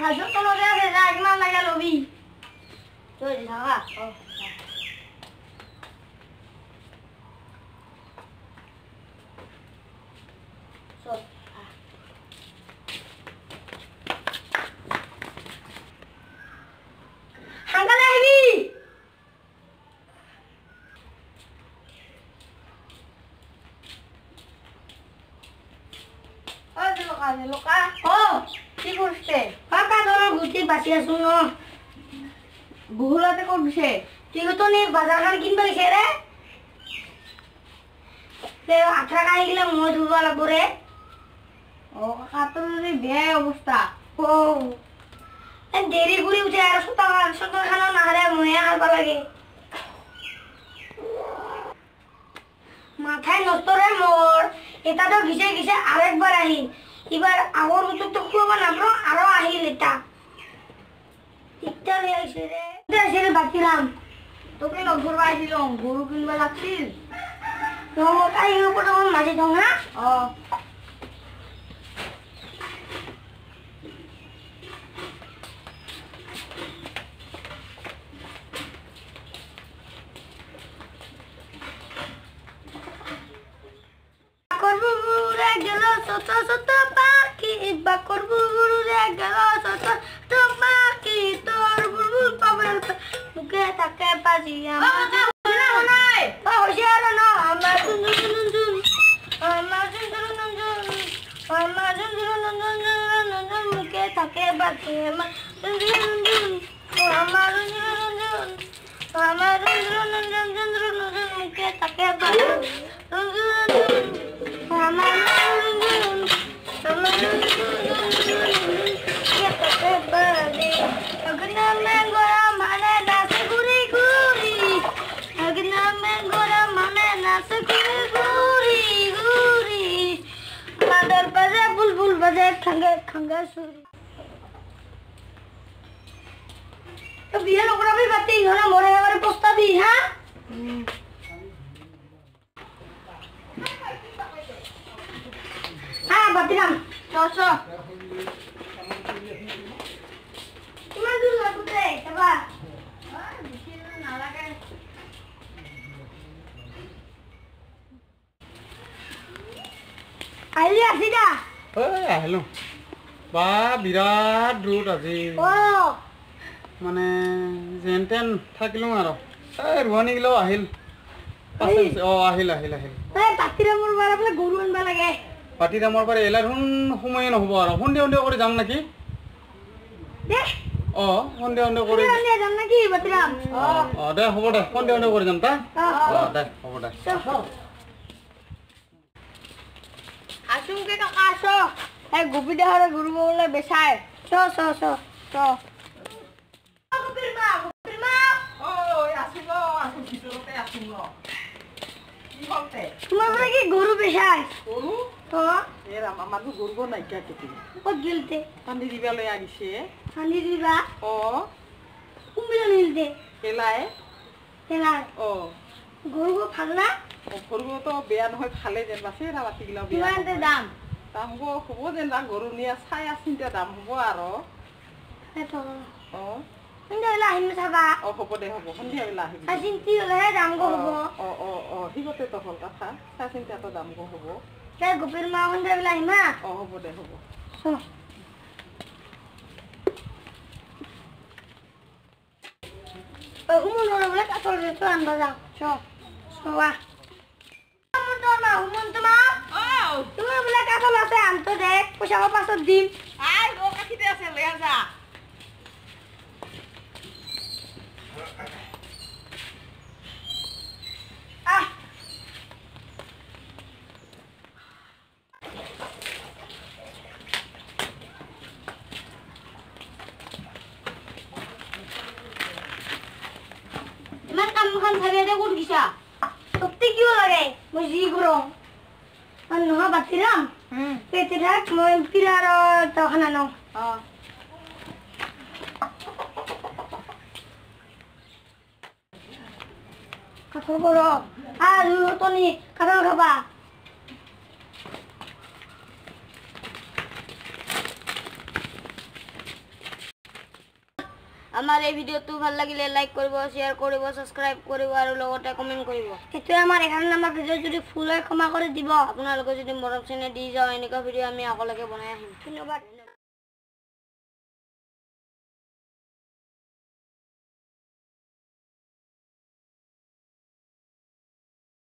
Masuk kalau dia beda gimana ya lobi? Tuh di sana. Oh. So. Hanggal lagi. Luka. Oh, কি করছে? কাকা ধরো ঘুরতে বাসি আসুন। গুহুলাতে করছে। তুই তো নে বাজারখান কিনবে গেছে রে। তে 18 টাকা গেলে মই ধুবা লাগবো রে। ও কাকা তো রে বেয়া অবস্থা। ও দেরি করে উঠে আর সতা খানা না রে মই হারবা লাগে। মাথায় নষ্ট রে মোর। এটা তো ঘিসে ঘিসে আরেকবার আহিল। এবার আগর উত্তর তো খুব না ব্রো আরো আহিল এটা ঠিকঠাক হয়েছে রে দেশে রে বাকিরাম তোকে লগ করবা আইছিল গরু কিনবা লাগছিল তো তাই উপর তখন মাঝে যাও না করবো রে গেল ছোট ছোট পাখি বাকর বুবুর রে গেল ছোট ছোট পাখি তোর বুবুর পাবল মুখে থাকে বাজি আমার নাই ও হইছে না আমার জুন আমার জুন মুখে থাকে বাজি আমার মুখে থাকে বাজি बुलबुल बजे खंगे खंगे सुरी तो बिया लोकरा भी बाती होना मोरे हमारे पोस्ता दी हां हां बातीराम चो इमान दूर लागुते तबा बिशी ना लागे आइली आसीदा हेलो बा बिराट रूट আজি মানে জেনটেন থাকিলো আৰু ৰুৱানি গিলো আহিল আহিল পাতিৰামৰ বাৰ আপলে গৰু আনবা লাগে পাতিৰামৰ বাৰ এলা হুন সময় নহব আৰু সন্ধিয়া কৰি যাম নাকি দে সন্ধিয়া কৰি যাম নাকি পাতিৰাম দে হ'ব দে সন্ধিয়া কৰি যাম তা দে হ'ব দে আসুংকে কাকা আসো এই গুপি দেহরে গুরু বলে বেছায় চ গুপির মা ওই আসিলো ভিতরতে আসিলো কি বলতে তোমার বলে কি গরু বেছায় গরু তো এর আমার গরু নাই কেটে ও গিলতে পানি দিবা লই আগিছে পানি দিবা ও কুমিলা নিলতে এলায় ও গরু ভাল না ও গরু তো বেয়া নহয় খালে যেন বাসে রা বাতি গিলা বেয়া কিমানতে দাম হবো যেন না গরু নিয়া ছায়া চিন্তা দাম হবো আৰু এতো ও সন্ধ্যা বেলা আহিম চাবা হ'ব দে হ'ব সন্ধিয়া বেলা আহিম চিন্তি হলেহে দাম গো হব ঠিকতে তো হল কথা চা চিন্তা তো দাম গো হব তাই গুপির মা সন্ধ্যা বেলা আহিম হ'ব দে হ'ব উমন হলে বলে কাতল রেতো আনবা যাও চোৱা তুমি বোলে কাতল আছে আনতো দে পইচা পাছত দিম কাঠিতে আছে লৈ যা ইমান কামখন ভাবে দে কোন কিছা সত্যি কিয় লাগে মই জি গৰম নহয় বাতিৰাম পেটে থাক মই পিৰাৰ দখানা ন কাঠল কৰ আৰু তনি কাঠল খাবা আমাৰ এই ভিডিঅ'টো ভাল লাগিলে লাইক কৰিব শ্বেয়াৰ কৰিব ছাবস্ক্ৰাইব কৰিব আৰু লগতে কমেণ্ট কৰিব এইটোৱে আমাৰ 11 নম্বৰ ভিডিঅ' যদি ফুল হয় ক্ষমা কৰি দিব আপোনালোকে যদি মৰম চেনেহ দি যাওঁ এনেকুৱা ভিডিঅ' আমি আগলৈকে বনাই আহিম ধন্যবাদ